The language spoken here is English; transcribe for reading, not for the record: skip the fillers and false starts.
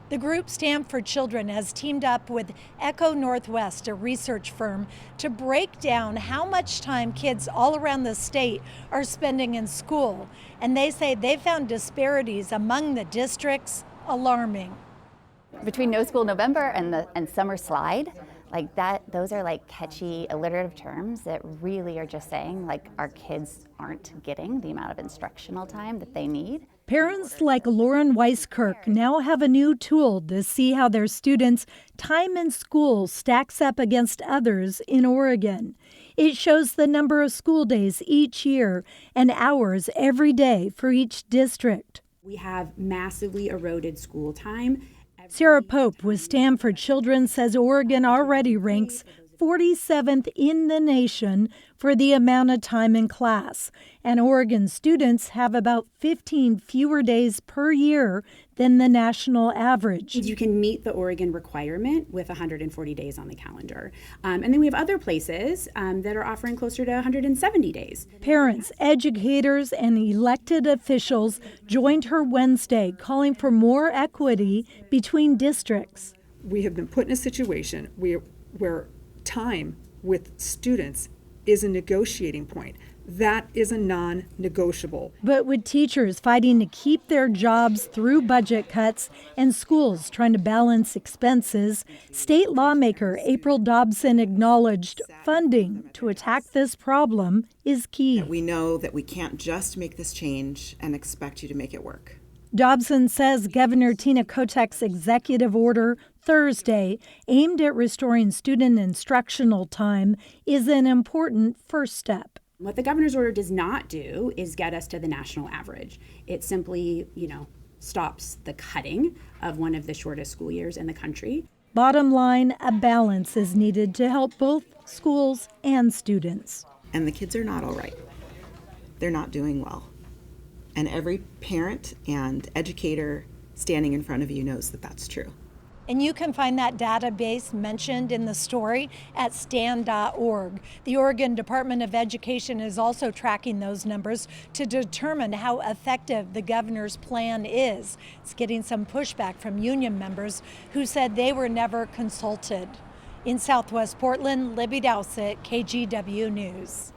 The group Stand for Children has teamed up with Echo Northwest, a research firm, to break down how much time kids all around the state are spending in school. And they say they found disparities among the districts alarming. Between No School November and Summer Slide, like that, those are like catchy alliterative terms that really are just saying like our kids aren't getting the amount of instructional time that they need. Parents like Lauren Weiskirk now have a new tool to see how their students' time in school stacks up against others in Oregon. It shows the number of school days each year and hours every day for each district. We have massively eroded school time. Sarah Pope with Stand for Children says Oregon already ranks 47th in the nation for the amount of time in class, and Oregon students have about 15 fewer days per year than the national average. You can meet the Oregon requirement with 140 days on the calendar. And then we have other places that are offering closer to 170 days. Parents, educators, and elected officials joined her Wednesday calling for more equity between districts. We have been put in a situation where time with students is a negotiating point. That is a non-negotiable. But with teachers fighting to keep their jobs through budget cuts and schools trying to balance expenses, state lawmaker April Dobson acknowledged funding to attack this problem is key. We know that we can't just make this change and expect you to make it work. Dobson says Governor Tina Kotek's executive order Thursday, aimed at restoring student instructional time, is an important first step. What the governor's order does not do is get us to the national average. It simply, stops the cutting of one of the shortest school years in the country. Bottom line, a balance is needed to help both schools and students. And the kids are not all right. They're not doing well. And every parent and educator standing in front of you knows that that's true. And you can find that database mentioned in the story at stand.org. The Oregon Department of Education is also tracking those numbers to determine how effective the governor's plan is. It's getting some pushback from union members who said they were never consulted. In Southwest Portland, Libby Dowsett, KGW News.